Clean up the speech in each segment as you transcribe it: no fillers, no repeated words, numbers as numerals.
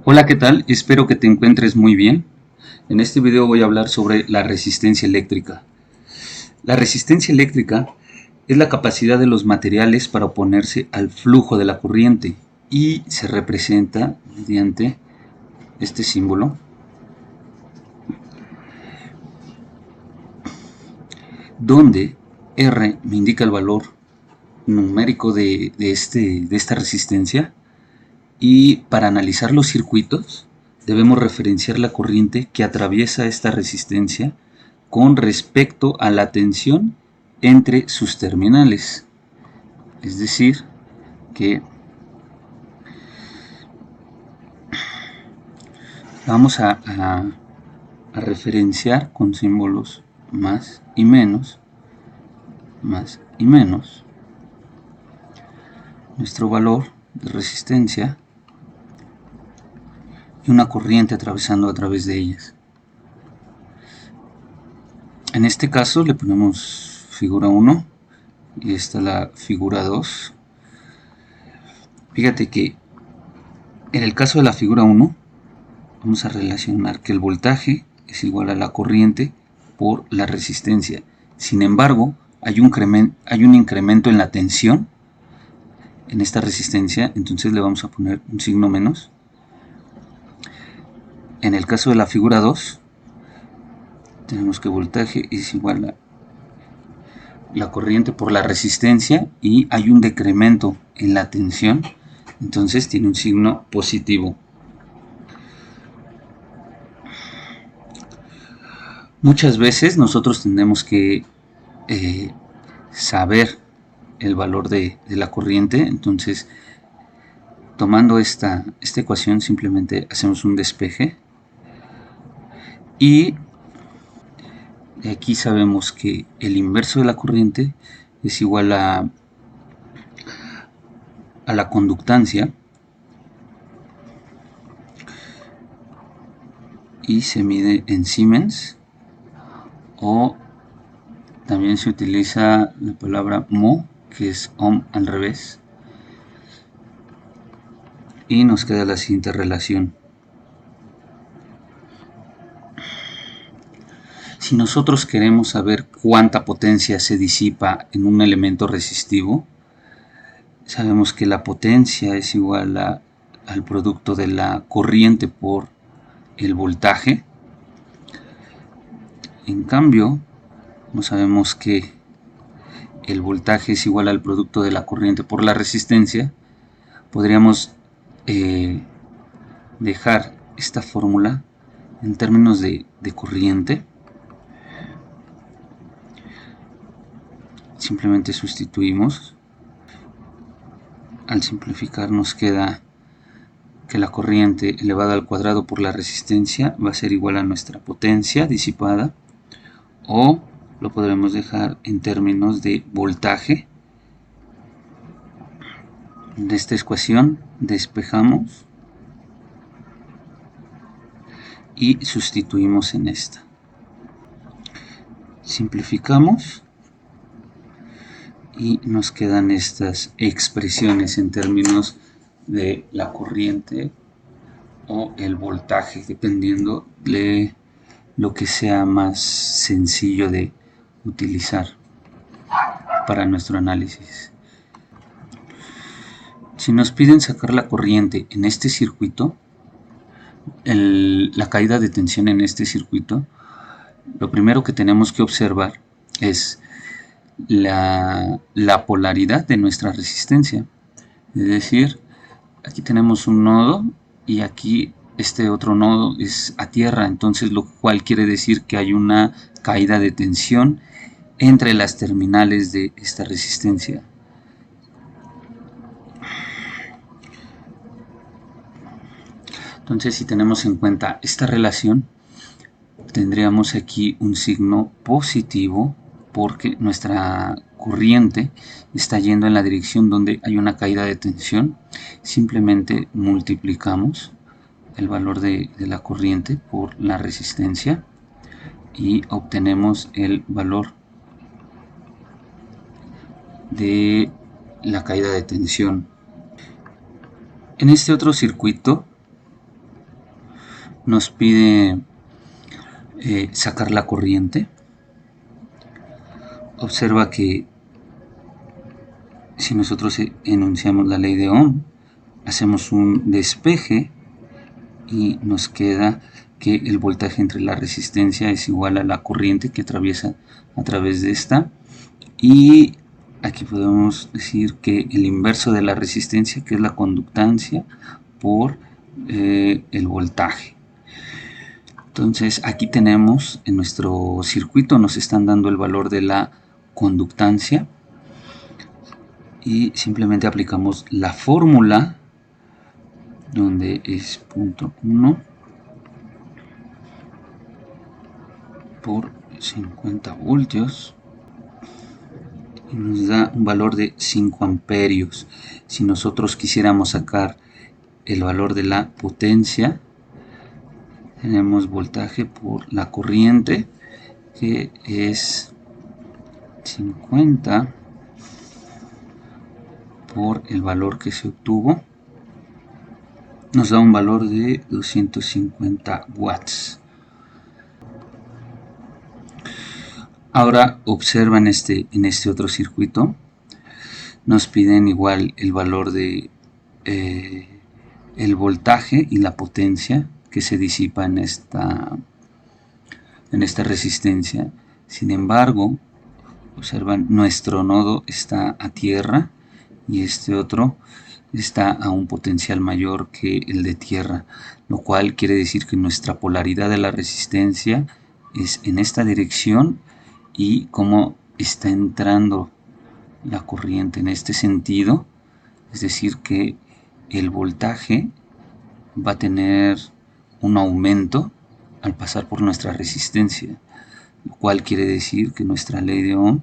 Hola, ¿qué tal? Espero que te encuentres muy bien. En este video voy a hablar sobre la resistencia eléctrica. La resistencia eléctrica es la capacidad de los materiales para oponerse al flujo de la corriente y se representa mediante este símbolo, donde R me indica el valor numérico de esta resistencia. Y para analizar los circuitos debemos referenciar la corriente que atraviesa esta resistencia con respecto a la tensión entre sus terminales. Es decir, que vamos a referenciar con símbolos más y menos nuestro valor de resistencia y una corriente atravesando a través de ellas. En este caso le ponemos figura 1 y esta la figura 2. Fíjate que en el caso de la figura 1 vamos a relacionar que el voltaje es igual a la corriente por la resistencia. Sin embargo, hay un incremento en la tensión en esta resistencia, entonces le vamos a poner un signo menos. En el caso de la figura 2 tenemos que voltaje es igual a la corriente por la resistencia y hay un decremento en la tensión, entonces tiene un signo positivo. Muchas veces nosotros tenemos que saber el valor de la corriente, entonces tomando esta ecuación simplemente hacemos un despeje y aquí sabemos que el inverso de la corriente es igual a la conductancia y se mide en Siemens, o también se utiliza la palabra mho, que es ohm al revés, y nos queda la siguiente relación. Si nosotros queremos saber cuánta potencia se disipa en un elemento resistivo, sabemos que la potencia es igual al producto de la corriente por el voltaje. En cambio, no sabemos que el voltaje es igual al producto de la corriente por la resistencia. Podríamos dejar esta fórmula en términos de corriente. Simplemente sustituimos. Al simplificar nos queda que la corriente elevada al cuadrado por la resistencia va a ser igual a nuestra potencia disipada, o lo podremos dejar en términos de voltaje. De esta ecuación despejamos y sustituimos en esta. Simplificamos y nos quedan estas expresiones en términos de la corriente o el voltaje, dependiendo de lo que sea más sencillo de utilizar para nuestro análisis. Si nos piden sacar la corriente en este circuito, la caída de tensión en este circuito, lo primero que tenemos que observar es la polaridad de nuestra resistencia. Es decir, aquí tenemos un nodo y aquí este otro nodo es a tierra, entonces lo cual quiere decir que hay una caída de tensión entre las terminales de esta resistencia. Entonces, si tenemos en cuenta esta relación, tendríamos aquí un signo positivo porque nuestra corriente está yendo en la dirección donde hay una caída de tensión. Simplemente multiplicamos el valor de la corriente por la resistencia y obtenemos el valor de la caída de tensión. En este otro circuito nos pide sacar la corriente. Observa que si nosotros enunciamos la ley de Ohm, hacemos un despeje y nos queda que el voltaje entre la resistencia es igual a la corriente que atraviesa a través de esta, y aquí podemos decir que el inverso de la resistencia, que es la conductancia, por el voltaje. Entonces aquí tenemos en nuestro circuito, nos están dando el valor de la conductancia y simplemente aplicamos la fórmula donde es 0.1 por 50 voltios y nos da un valor de 5 amperios. Si nosotros quisiéramos sacar el valor de la potencia, tenemos voltaje por la corriente, que es 50 por el valor que se obtuvo, nos da un valor de 250 watts. Ahora observa en este otro circuito, nos piden igual el valor de el voltaje y la potencia que se disipa en esta resistencia. Sin embargo, observan, nuestro nodo está a tierra y este otro está a un potencial mayor que el de tierra, lo cual quiere decir que nuestra polaridad de la resistencia es en esta dirección, y como está entrando la corriente en este sentido, es decir que el voltaje va a tener un aumento al pasar por nuestra resistencia, lo cual quiere decir que nuestra ley de Ohm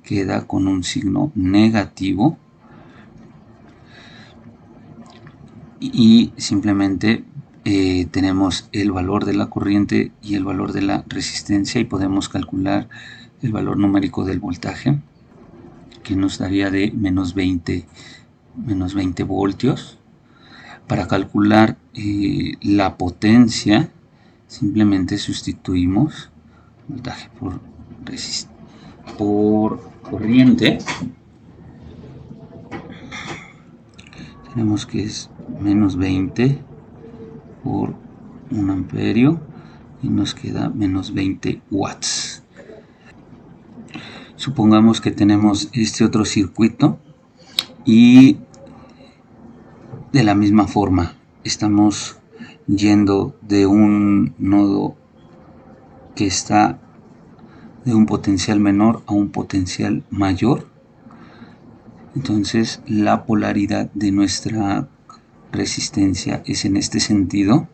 queda con un signo negativo, y simplemente tenemos el valor de la corriente y el valor de la resistencia, y podemos calcular el valor numérico del voltaje, que nos daría de menos 20 voltios. Para calcular la potencia, simplemente sustituimos voltaje por corriente. Tenemos que es menos 20 por 1 amperio y nos queda menos 20 watts. Supongamos que tenemos este otro circuito y de la misma forma estamos yendo de un nodo que está de un potencial menor a un potencial mayor. Entonces la polaridad de nuestra resistencia es en este sentido,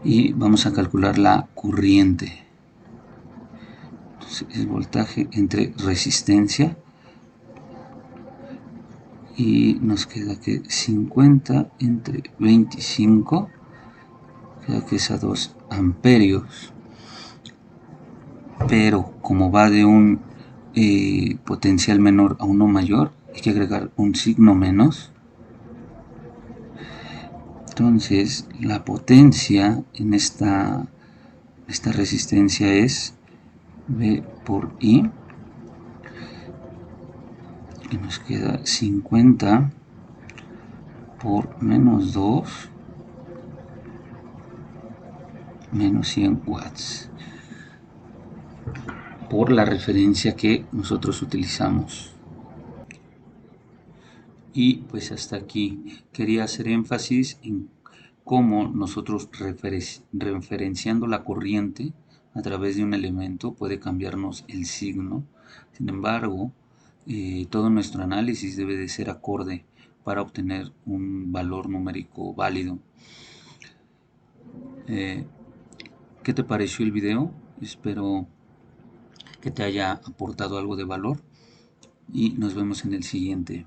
y vamos a calcular la corriente. Entonces, el voltaje entre resistencia, y nos queda que 50 entre 25 queda que es a 2 amperios, pero como va de un potencial menor a uno mayor, hay que agregar un signo menos. Entonces la potencia en esta resistencia es V por I, y nos queda 50 por menos 2 menos 100 watts, por la referencia que nosotros utilizamos. Y pues hasta aquí quería hacer énfasis en cómo nosotros referenciando la corriente a través de un elemento puede cambiarnos el signo. Sin embargo, todo nuestro análisis debe de ser acorde para obtener un valor numérico válido. ¿Qué te pareció el video? Espero que te haya aportado algo de valor y nos vemos en el siguiente.